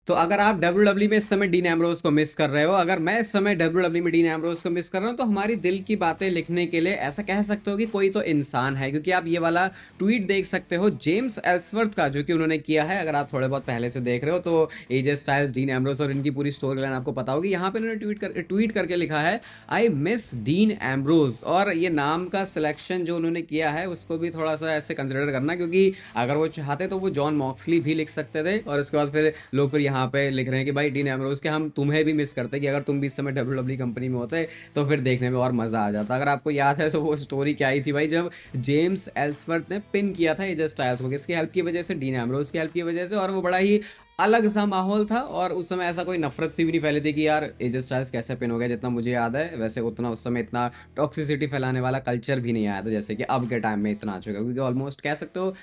तो अगर आप डब्ल्यूडब्ल्यू में इस समय डीन एम्ब्रोज को मिस कर रहे हो, अगर मैं इस समय डब्ल्यूडब्ल्यू में डीन एम्ब्रोज को मिस कर रहा हूँ, तो हमारी दिल की बातें लिखने के लिए ऐसा कह सकते हो कि कोई तो इंसान है, क्योंकि आप ये वाला ट्वीट देख सकते हो जेम्स एल्सवर्थ का, जो कि उन्होंने किया है। अगर आप थोड़े बहुत पहले से देख रहे हो तो एजे स्टाइल्स, डीन एम्ब्रोज और इनकी पूरी स्टोरी लाइन आपको पता होगी। यहाँ पे उन्होंने ट्वीट करके लिखा है, आई मिस डीन एम्ब्रोज। और ये नाम का सिलेक्शन जो उन्होंने किया है उसको भी थोड़ा सा ऐसे कंसिडर करना, क्योंकि अगर वो चाहते तो वो जॉन मॉक्सली भी लिख सकते थे, और उसके बाद फिर लोग फिर यहाँ पे लिख रहे हैं कि भाई डीन एम्ब्रोज के हम तुम्हें भी मिस करते, कि अगर तुम भी इस समय डब्ल्यू कंपनी में होते तो फिर देखने में और मजा आ जाता। अगर आपको याद है तो वो स्टोरी क्या आई थी भाई, जब जेम्स एल्सवर्थ ने पिन किया था एजे स्टाइल्स को, किसकी हेल्प की वजह से, डीन एम्ब्रोज की हेल्प की वजह से। और वो बड़ा ही अलग सा माहौल था, और उस समय ऐसा कोई नफरत सी भी नहीं फैली थी कि यार एजे स्टाइल्स कैसे पिन हो गया। जितना मुझे याद है वैसे उतना उस समय इतना टॉक्सिसिटी फैलाने वाला कल्चर भी नहीं आया था जैसे कि अब के टाइम में इतना आ चुका है, क्योंकि ऑलमोस्ट कह सकते हो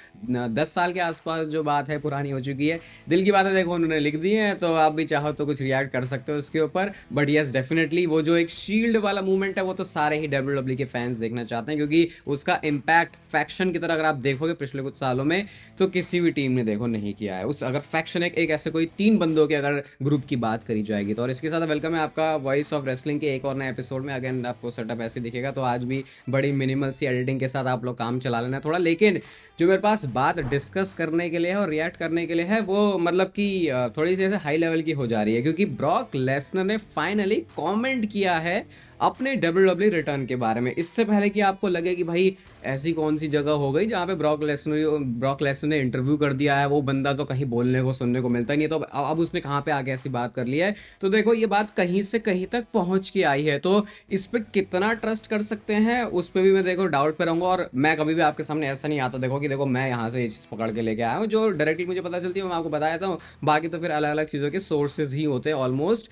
10 साल के आसपास जो बात है पुरानी हो चुकी है। दिल की बातें देखो उन्होंने लिख दी हैं, तो आप भी चाहो तो कुछ रिएक्ट कर सकते हो उसके ऊपर। बट यस, डेफिनेटली वो जो एक शील्ड वाला मूवमेंट है वो तो सारे ही डब्ल्यू के फैंस देखना चाहते हैं, क्योंकि उसका इम्पैक्ट फैक्शन की तरह अगर आप देखोगे पिछले कुछ सालों में, तो किसी भी टीम ने देखो नहीं किया है। उस अगर फैक्शन एक ऐसे कोई 3 बंदों के अगर ग्रुप की बात करी जाएगी तो। और इसके साथ वेलकम है आपका वॉइस ऑफ रेसलिंग के एक और नए एपिसोड में। अगेन आपको सेटअप ऐसे दिखेगा, तो आज भी बड़ी मिनिमल सी एडिटिंग के साथ आप लोग काम चला लेना थोड़ा। लेकिन जो मेरे पास बात डिस्कस करने के लिए है और रिएक्ट करने के लिए है, वो मतलब कि थोड़ी सी ऐसे हाई लेवल की हो जा रही है, क्योंकि ब्रॉक लेसनर ने फाइनली कमेंट किया है अपने डब्ल्यू रिटर्न के बारे में। इससे पहले कि आपको लगे कि भाई ऐसी कौन सी जगह हो गई जहाँ पे ब्रॉक लेसनर ने इंटरव्यू कर दिया है, वो बंदा तो कहीं बोलने को सुनने को मिलता ही नहीं, तो अब उसने कहाँ पे आके ऐसी बात कर ली है। तो देखो ये बात कहीं से कहीं तक पहुंच के आई है, तो इस पे कितना ट्रस्ट कर सकते हैं उस पर भी मैं देखो डाउट पे रहूंगा। और मैं कभी भी आपके सामने ऐसा नहीं आता देखो कि देखो मैं यहाँ से ये चीज़ पकड़ के लेके आया हूँ, जो डायरेक्टली मुझे पता चलती है मैं आपको बता देता हूँ। बाकी तो फिर अलग अलग चीज़ों के सोर्सेज ही होते हैं ऑलमोस्ट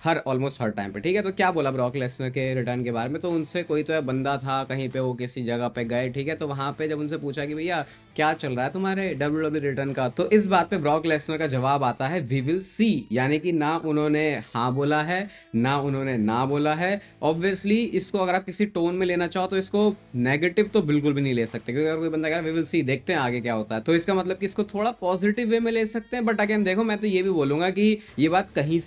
हर टाइम पे। ठीक है, तो क्या बोला ब्रॉक लेसनर के रिटर्न के बारे में, तो उनसे कोई तो बंदा था कहीं पे, वो किसी जगह पे गए, ठीक है, तो वहां पे जब उनसे पूछा कि भैया क्या चल रहा है तुम्हारे डब्ल्यू रिटर्न का, तो इस बात पे ब्रॉक लेसनर का जवाब आता है, वी विल सी। यानी कि ना उन्होंने हाँ बोला है, ना उन्होंने ना बोला है। ऑब्वियसली इसको अगर आप किसी टोन में लेना चाहो तो इसको नेगेटिव तो बिल्कुल भी नहीं ले सकते, क्योंकि अगर कोई बंदा कह रहा है वी विल सी, देखते हैं आगे क्या होता है, तो इसका मतलब कि इसको थोड़ा पॉजिटिव वे में ले सकते हैं। बट अगेन देखो मैं तो ये भी बोलूंगा कि ये बात कहीं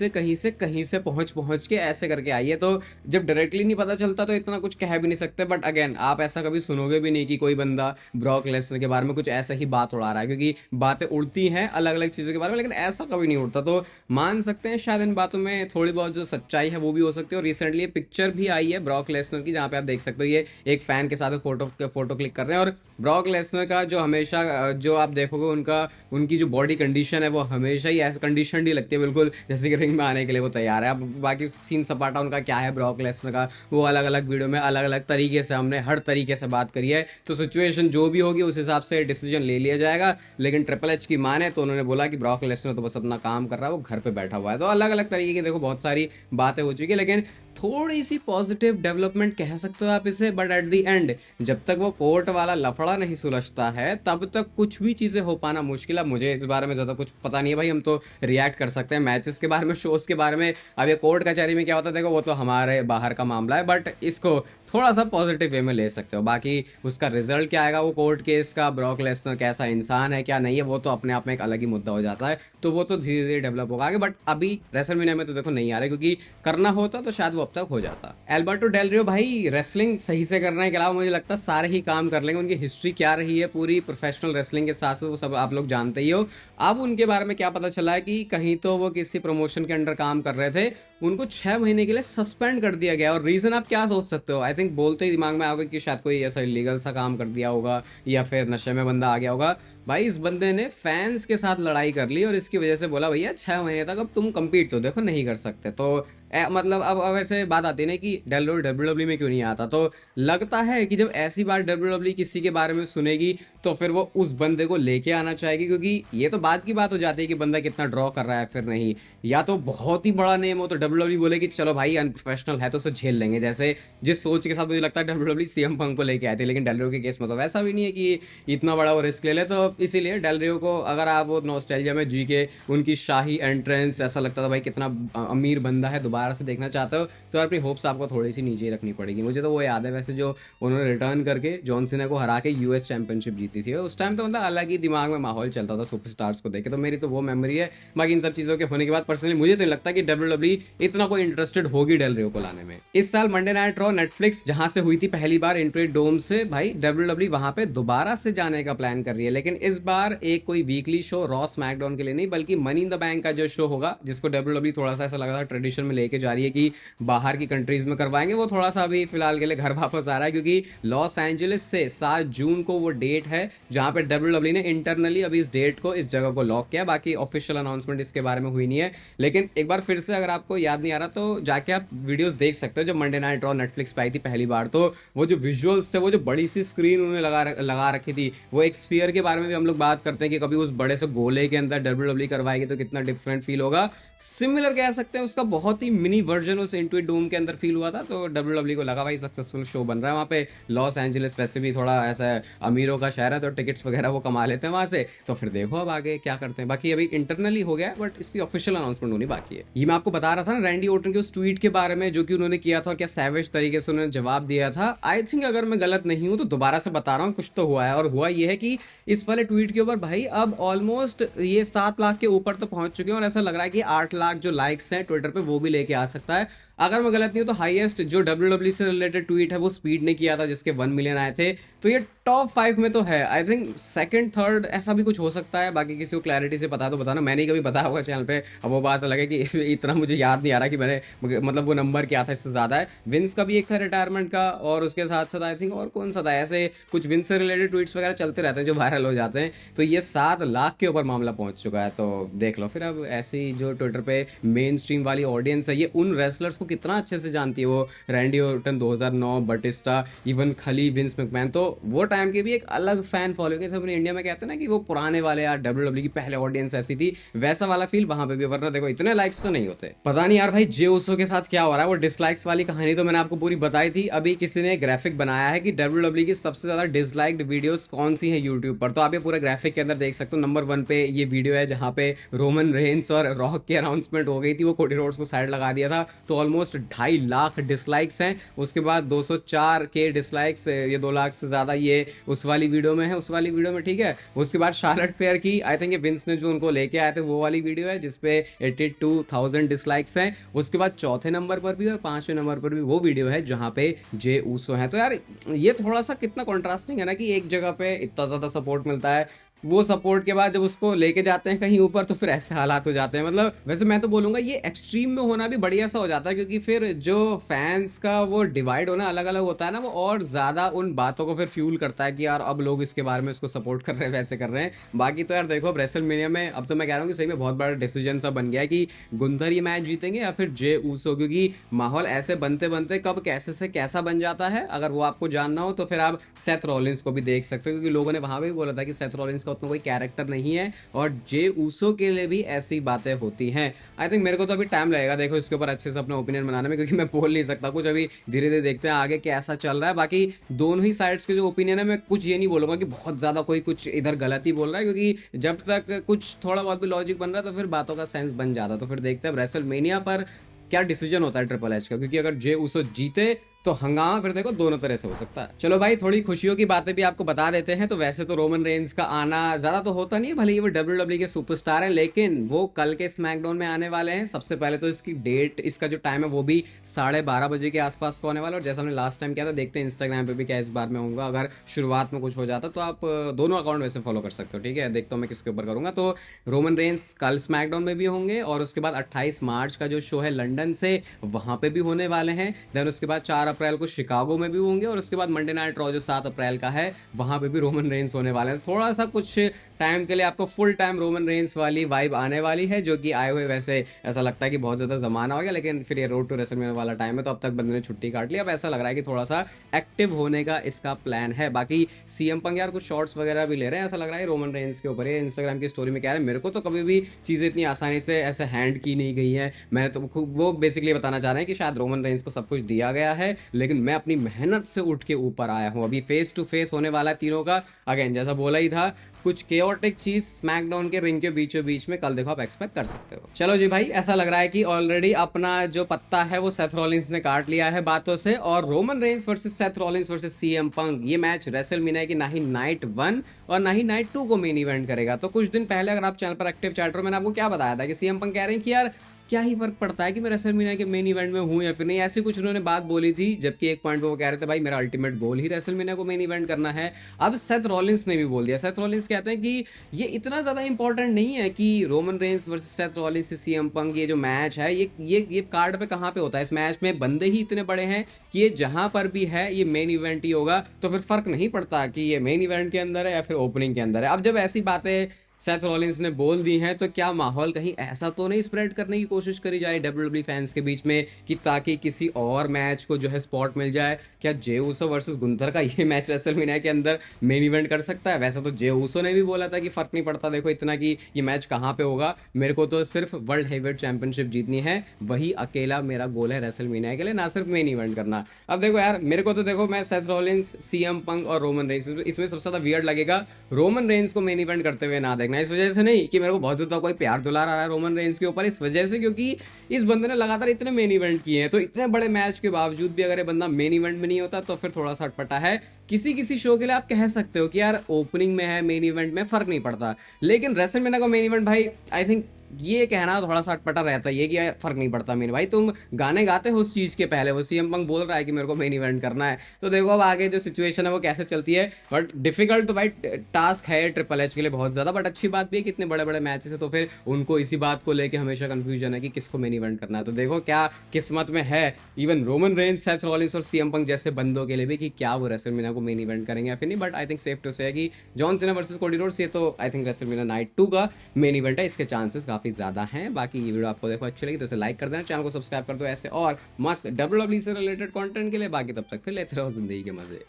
से पहुंच पहुंच के ऐसे करके आई है, तो जब डायरेक्टली नहीं पता चलता तो इतना कुछ कह भी नहीं सकते। बट अगेन आप ऐसा कभी सुनोगे भी नहीं कि कोई बंदा ब्रॉक लेसनर के बारे में कुछ ऐसा ही बात उड़ा रहा है, क्योंकि बातें उड़ती हैं अलग अलग चीज़ों के बारे में, लेकिन ऐसा कभी नहीं उड़ता। तो मान सकते हैं शायद इन बातों में थोड़ी बहुत जो सच्चाई है वो भी हो सकती है। और रिसेंटली पिक्चर भी आई है ब्रॉक लेसनर की, जहाँ पे आप देख सकते हो ये एक फैन के साथ फोटो क्लिक कर रहे हैं। और ब्रॉक लेसनर का जो हमेशा जो आप देखोगे उनकी जो बॉडी कंडीशन है वो हमेशा ही ऐसे कंडीशन ही लगती है, बिल्कुल जैसे कि रिंग में आने के लिए वो तैयार है। अब बाकी सीन सपाटा उनका क्या है ब्रॉक लेसनर का, वो अलग अलग वीडियो में अलग अलग तरीके से हमने हर तरीके से बात करी है, तो सिचुएशन जो भी होगी उस हिसाब से डिसीजन ले लिया जाएगा। लेकिन ट्रिपल एच की माने तो उन्होंने बोला कि ब्रॉक लेसनर तो बस अपना काम कर रहा है, वो घर पे बैठा हुआ है। तो अलग अलग तरीके की देखो बहुत सारी बातें हो चुकी है, लेकिन थोड़ी सी पॉजिटिव डेवलपमेंट कह सकते हो आप इसे। बट एट द एंड जब तक वो कोर्ट वाला लफड़ा नहीं सुलझता है तब तक कुछ भी चीज़ें हो पाना मुश्किल है। मुझे इस बारे में ज़्यादा कुछ पता नहीं है भाई, हम तो रिएक्ट कर सकते हैं मैचेस के बारे में, शोज़ के बारे में। अब ये कोर्ट कचहरी में क्या होता है देखो वो तो हमारे बाहर का मामला है, बट इसको थोड़ा सा पॉजिटिव वे में ले सकते हो। बाकी उसका रिजल्ट क्या आएगा वो कोर्ट केस का, ब्रॉक लेसनर कैसा इंसान है क्या नहीं है, वो तो अपने आप में एक अलग ही मुद्दा हो जाता है, तो वो तो धीरे धीरे डेवलप होगा आगे। बट अभी रेसलमेनिया में तो देखो नहीं आ रहा, क्योंकि करना होता तो शायद वो अब तक हो जाता। एल्बर्टो डेल रियो भाई रेसलिंग सही से करने के अलावा मुझे लगता है सारे ही काम कर लेंगे। उनकी हिस्ट्री क्या रही है पूरी प्रोफेशनल रेसलिंग के साथ साथ वो सब आप लोग जानते ही हो। अब उनके बारे में क्या पता चला है कि कहीं तो वो किसी प्रमोशन के अंडर काम कर रहे थे, उनको 6 महीने के लिए सस्पेंड कर दिया गया। और रीजन आप क्या सोच सकते हो, आई थिंक बोलते ही दिमाग में आओगे कि शायद कोई ऐसा इलीगल सा काम कर दिया होगा या फिर नशे में बंदा आ गया होगा। भाई इस बंदे ने फैंस के साथ लड़ाई कर ली और इसकी वजह से बोला भैया 6 महीने तक अब तुम कंपीट तो देखो नहीं कर सकते। तो मतलब अब ऐसे बात आती है ना कि डब्ल्यू में क्यों नहीं आता, तो लगता है कि जब ऐसी बात डब्ल्यू किसी के बारे में सुनेगी तो फिर वो उस बंदे को लेके आना चाहेगी, क्योंकि ये तो बात की बात हो जाती है कि बंदा कितना ड्रॉ कर रहा है फिर नहीं। या तो बहुत ही बड़ा नेम हो तो डब्ल्यू बोले कि चलो भाई अनप्रोफेशनल है तो उसे झेल लेंगे, जैसे जिस सोच के साथ मुझे लगता है डब्ल्यू सीएम पंक को लेके आए थे। लेकिन डब्ल्यू के केस में तो वैसा भी नहीं है कि इतना बड़ा वो रिस्क ले ले, तो इसीलिए डेल रियो को अगर आप वो नॉस्टैल्जिया में जी के उनकी शाही एंट्रेंस ऐसा लगता था भाई कितना अमीर बंदा है, दोबारा से देखना चाहते हो तो अपनी होप्स आपको थोड़ी सी नीचे रखनी पड़ेगी। मुझे तो वो याद है वैसे जो उन्होंने रिटर्न करके जॉन सीना को हरा के यूएस चैंपियनशिप जीती थी, उस टाइम तो मतलब अलग ही दिमाग में माहौल चलता था सुपरस्टार्स को देखे, तो मेरी तो वो मेमोरी है। बाकी इन सब चीज़ों के होने के बाद पर्सनली मुझे तो नहीं लगता कि डब्ल्यूडब्ल्यूई इतना कोई इंटरेस्टेड होगी डेल रियो को लाने में। इस साल मंडे नाइट रॉ नेटफ्लिक्स जहां से हुई थी पहली बार इंट्री डोम से, भाई डब्ल्यूडब्ल्यूई वहां पे दोबारा से जाने का प्लान कर रही है, लेकिन इस बार एक कोई वीकली शो रॉ स्मैकडाउन के लिए नहीं बल्कि मनी इन द बैंक का जो शो होगा, जिसको डब्ल्यूडब्ल्यूई थोड़ा सा ऐसा लगा था ट्रेडिशन में लेके जा रही है कि बाहर की कंट्रीज में करवाएंगे, वो थोड़ा सा अभी फिलहाल के लिए घर वापस आ रहा है, क्योंकि लॉस एंजलिस से 7 जून को वो डेट है जहां पे डब्ल्यूडब्ल्यूई ने इंटरनली अभी इस डेट को, इस जगह को लॉक किया। बाकी ऑफिशियल अनाउंसमेंट इसके बारे में हुई नहीं है, लेकिन एक बार फिर से अगर आपको याद नहीं आ रहा तो जाके आप वीडियोस देख सकते हो। जब मंडे नाइट रॉ नेटफ्लिक्स पे आई थी पहली बार तो वो जो विजुअल्स थे, वो जो बड़ी सी स्क्रीन उन्होंने लगा रखी थी, वो एक स्फीयर के बारे में भी हम लोग बात करते हैं कि कभी उस बड़े से गोले के अंदर डब्ल्यूडब्ल्यूई करवाएगी तो कितना डिफरेंट फील होगा। सिमिलर कह सकते हैं, उसका बहुत ही मिनी वर्जन उस इंट्यूट डोम के अंदर फील हुआ था, तो डब्ल्यूडब्ल्यूई को लगा भाई सक्सेसफुल शो बन रहा है वहाँ पे। लॉस एंजलिस वैसे भी थोड़ा ऐसा अमीरों का शहर है तो टिकट्स वगैरह वो कमा लेते हैं वहाँ से, तो फिर देखो अब आगे क्या करते हैं। बाकी अभी इंटरनली हो गया है बट इसकी ऑफिशियल अनाउंसमेंट होनी बाकी है। ये मैं आपको बता रहा था ना रैंडी ऑर्टन के उस ट्वीट के बारे में जो कि उन्होंने किया था, क्या सैवेज तरीके से उन्होंने जवाब दिया था। आई थिंक अगर मैं गलत नहीं हूं तो दोबारा से बता रहा हूँ, कुछ तो हुआ है, और हुआ ये है कि इस वाले ट्वीट के ऊपर भाई अब ऑलमोस्ट ये 7 लाख के ऊपर तो पहुंच चुके हैं, और ऐसा लग रहा है कि 8 लाख जो लाइक्स हैं ट्विटर पे वो भी लेके आ सकता है। अगर मैं गलत नहीं हूं तो हाईएस्ट जो डब्ल्यूडब्ल्यू से रिलेटेड ट्वीट है वो स्पीड ने किया था जिसके 1 मिलियन आए थे, तो ये टॉप 5 में तो है। आई थिंक सेकंड थर्ड ऐसा भी कुछ हो सकता है, बाकी किसी को क्लैरिटी से पता तो बताना, मैंने ही कभी बताया होगा चैनल पे। अब वो बात अलग है कि इतना मुझे याद नहीं आ रहा कि मैंने मतलब वो नंबर क्या था, इससे ज्यादा है। विंस का भी एक था रिटायरमेंट का, और उसके साथ साथ आई थिंक और कौन सा था, ऐसे कुछ विंस से रिलेटेड ट्वीट्स वगैरह चलते रहते हैं जो वायरल हो जाते हैं, तो ये 7 लाख के ऊपर मामला पहुंच चुका है। तो देख लो फिर अब ऐसी जो ट्विटर पे मेन स्ट्रीम वाली ऑडियंस है, ये उन रेसलर्स को कितना अच्छे से जानती है। वो रैंडी ऑर्टन 2009, बटिस्टा, इवन खली, विंस मैकमैन, तो वो टाइम के भी एक अलग फैन फॉलोइंग है। अपने इंडिया में कहते हैं ना कि वो पुराने वाले यार डब्ल्यूडब्ल्यू की पहले ऑडियंस ऐसी थी, वैसा वाला फील वहां पे भी, वरना देखो इतने लाइक्स तो नहीं होते। पता नहीं यार भाई जे उसो के साथ क्या हो रहा है। वो डिसलाइक्स वाली कहानी तो मैंने आपको पूरी बताई थी। अभी किसी ने ग्राफिक बनाया है कि डब्ल्यूडब्ल्यू की सबसे ज्यादा डिसलाइक्ड वीडियोस कौन सी है यूट्यूब पर, तो आप ये पूरे ग्राफिक के अंदर देख सकते हो। नंबर 1 पे ये वीडियो है जहां पे रोमन रेंस और रॉक की अनाउंसमेंट हो गई थी, वो कोडी रोड्स को साइड लगा दिया था, तो ऑलमोस्ट 2.5 लाख डिसलाइक्स हैं। उसके बाद 204 के डिसलाइक्स, ये 2 लाख से ज्यादा ये उस वाली वीडियो में है, उस वाली वीडियो में, ठीक है। उसके बाद शार्लेट फेयर की आई थिंक विंस ने जो उनको लेके आए थे वो वाली वीडियो है जिसपे 82,000 डिसलाइक्स हैं। उसके बाद चौथे नंबर पर भी और 5वें नंबर पर भी वो वीडियो है जहां पे जे ऊसो है। तो यार ये थोड़ा सा कितना कॉन्ट्रास्टिंग है ना कि एक जगह पे इतना ज्यादा सपोर्ट मिलता है, वो सपोर्ट के बाद जब उसको लेके जाते हैं कहीं ऊपर तो फिर ऐसे हालात हो जाते हैं। मतलब वैसे मैं तो बोलूंगा ये एक्सट्रीम में होना भी बढ़िया सा हो जाता है, क्योंकि फिर जो फैंस का वो डिवाइड होना अलग अलग होता है ना, वो और ज्यादा उन बातों को फिर फ्यूल करता है कि यार अब लोग इसके बारे में इसको सपोर्ट कर रहे हैं, वैसे कर रहे हैं। बाकी तो यार देखो अब रेसलमेनिया में अब तो मैं कह रहा हूँ कि सही में बहुत बड़ा डिसीजन सा बन गया है कि गुंथर ये मैच जीतेंगे या फिर जे ऊसो, क्योंकि माहौल ऐसे बनते बनते कब कैसे से कैसा बन जाता है। अगर वो आपको जानना हो तो फिर आप सेथ रॉलिंस को भी देख सकते हो, क्योंकि लोगों ने वहां भी बोला था कि सेथ रॉलिंस का उतना कोई कैरेक्टर नहीं है, और जे ऊसो के लिए भी ऐसी बातें होती हैं। आई थिंक मेरे को तो अभी टाइम लगेगा देखो इसके ऊपर अच्छे से अपना ओपिनियन बनाने में, क्योंकि मैं बोल नहीं सकता कुछ, अभी धीरे धीरे देखते हैं आगे कैसा चल रहा है। बाकी दोनों ही साइड्स के जो ओपिनियन है, मैं कुछ ये नहीं बोलूंगा कि बहुत ज्यादा कोई कुछ इधर गलत ही बोल रहा है, क्योंकि जब तक कुछ थोड़ा बहुत भी लॉजिक बन रहा है तो फिर बातों का सेंस बन जाता है। तो फिर देखते हैं रेसलमेनिया पर क्या डिसीजन होता है ट्रिपल एच का, क्योंकि अगर जे ऊसो जीते तो हंगामा फिर देखो दोनों तरह से हो सकता है। चलो भाई थोड़ी खुशियों की बातें भी आपको बता देते हैं। तो वैसे तो रोमन रेंस का आना ज्यादा तो होता नहीं है, भले ही वो डब्ल्यूडब्ल्यू के सुपरस्टार हैं, लेकिन वो कल के स्मैकडाउन में आने वाले हैं। सबसे पहले तो इसकी डेट, इसका जो टाइम है वो भी 12:30 बजे के आसपास का होने वाला है, और जैसा हमने लास्ट टाइम किया था, देखते हैं इंस्टाग्राम पे भी क्या इस बार में होगा। अगर शुरुआत में कुछ हो जाता तो आप दोनों अकाउंट वैसे फॉलो कर सकते हो, ठीक है। देखता हूँ मैं किसके ऊपर करूंगा। तो रोमन रेंस कल स्मैकडाउन में भी होंगे, और उसके बाद 28 मार्च का जो शो है लंदन से, वहां पे भी होने वाले हैं। देन उसके बाद 4 अप्रैल को शिकागो में भी होंगे, और उसके बाद मंडे नाइट रॉ जो 7 अप्रैल का है वहां पे भी रोमन रेंस होने वाले हैं। थोड़ा सा कुछ टाइम के लिए आपको फुल टाइम रोमन रेंस वाली वाइब आने वाली है, जो कि आए हुए वैसे ऐसा लगता है कि बहुत ज्यादा जमाना हो गया, लेकिन फिर ये रोड टू रेसलमेनिया वाला टाइम है तो अब तक बंदे ने छुट्टी काट ली। अब ऐसा लग रहा है कि थोड़ा सा एक्टिव होने का इसका प्लान है। बाकी सीएम पंग यार कुछ शॉर्ट्स वगैरह भी ले रहे हैं, ऐसा लग रहा है रोमन रेंस के ऊपर। इंस्टाग्राम की स्टोरी में कह रहे हैं मेरे को तो कभी भी चीजें इतनी आसानी से ऐसे हैंड की नहीं गई है, मैंने तो वो बेसिकली बताना चाह रहे हैं कि शायद रोमन रेंस को सब कुछ दिया गया है, लेकिन मैं अपनी मेहनत से उठ के ऊपर आया हूँ। अभी फेस टू फेस होने वाला है तीनों का। अगेन जैसा बोला ही था, कुछ केओटिक चीज स्मैकडाउन के रिंग के बीचों बीच में कल देखो आप एक्सपेक्ट कर सकते हो। चलो जी भाई, ऐसा लग रहा है कि ऑलरेडी अपना जो पत्ता है वो सेथ रॉलिंस ने काट लिया है बातों से, और Roman Reigns versus Seth Rollins versus CM Punk, ये मैच रेसलमेनिया की ना ही नाइट 1 और ना ही नाइट 2 को मेन इवेंट करेगा। तो कुछ दिन पहले अगर आप चैनल पर एक्टिव चैटर, मैंने आपको क्या बताया था कि सीएम पंक कह रहे हैं कि यार क्या ही फर्क पड़ता है कि मैं रेसलमेनिया के मेन इवेंट में हूं या फिर नहीं, ऐसी कुछ उन्होंने बात बोली थी। जबकि एक पॉइंट पे वो कह रहे थे भाई मेरा अल्टीमेट गोल ही रेसलमेनिया को मेन इवेंट करना है। अब सेथ रॉलिंस ने भी बोल दिया, सेथ रॉलिंस कहते हैं कि ये इतना ज्यादा इंपॉर्टेंट नहीं है कि Roman Reigns versus Seth Rollins से सीएम पंक, ये जो मैच है ये कार्ड पे कहाँ पे होता है, इस मैच में बंदे ही इतने बड़े हैं कि ये जहां पर भी है ये मेन इवेंट ही होगा। तो फिर फर्क नहीं पड़ता कि ये मेन इवेंट के अंदर है या फिर ओपनिंग के अंदर है। अब जब ऐसी बातें सेथ रॉलिंस ने बोल दी हैं तो क्या माहौल कहीं ऐसा तो नहीं स्प्रेड करने की कोशिश करी जाए डब्ल्यूडब्ल्यूई फैंस के बीच में कि ताकि किसी और मैच को जो है स्पॉट मिल जाए? क्या जे ऊसो वर्सेस गुंथर का ये मैच रेसलमेनिया के अंदर मेन इवेंट कर सकता है? वैसे तो जे ऊसो ने भी बोला था कि फर्क नहीं पड़ता देखो इतना कि ये मैच कहाँ पे होगा, मेरे को तो सिर्फ वर्ल्ड हेवीवेट चैंपियनशिप जीतनी है, वही अकेला मेरा गोल है रेसलमेनिया के लिए, ना सिर्फ मेन इवेंट करना। अब देखो यार, मेरे को तो देखो, मैं सेथ रॉलिंस, सीएम पंक और रोमन रेंस, इसमें सबसे ज्यादा वियर्ड लगेगा रोमन रेंस को मेन इवेंट करते हुए ना देखना। इस वजह से नहीं कि मेरे को बहुत ज्यादा कोई प्यार दुलार आ रहा है रोमन रेंस के ऊपर, इस वजह से क्योंकि इस बंदे ने लगातार इतने मेन इवेंट किए हैं, तो इतने बड़े मैच के बावजूद भी अगर ये बंदा मेन इवेंट में नहीं होता तो फिर थोड़ा सा अटपटा है। किसी किसी शो के लिए आप कह सकते हो कि यार ओपनिंग में है, मेन इवेंट में फर्क नहीं पड़ता, लेकिन रेसलमेनिया का मेन इवेंट भाई आई थिंक ये कहना थोड़ा सा अटपटा रहता है, ये कि यार फर्क नहीं पड़ता मेरे भाई, तुम गाने गाते हो उस चीज के पहले। वो सीएम पंक बोल रहा है कि मेरे को मेन इवेंट करना है, तो देखो अब आगे जो सिचुएशन है वो कैसे चलती है। बट डिफिकल्ट तो भाई टास्क है ट्रिपल एच के लिए बहुत ज्यादा, बट अच्छी बात भी है कि इतने बड़े बड़े मैचेस है तो फिर उनको इसी बात को लेकर हमेशा कंफ्यूजन है कि किसको मेन इवेंट करना है। तो देखो क्या किस्मत में है even Roman Reigns, Seth Rollins और सीएम पंक जैसे बंदों के लिए भी कि क्या वो रेसलमेनिया को मेन इवेंट करेंगे या फिर नहीं। But I think safe to say है कि John Cena versus Cody Rhodes, ये तो आई थिंक रेसलमेनिया नाइट 2 का मेन इवेंट है, इसके चांसेस काफी ज्यादा हैं। बाकी ये वीडियो आपको देखो अच्छी लगी तो इसे लाइक कर देना, चैनल को सब्सक्राइब कर दो ऐसे और मस्त डब्ल्यूडब्ल्यूई से रिलेटेड कंटेंट के लिए। बाकी तब तक फिर लेते रहो जिंदगी के मजे।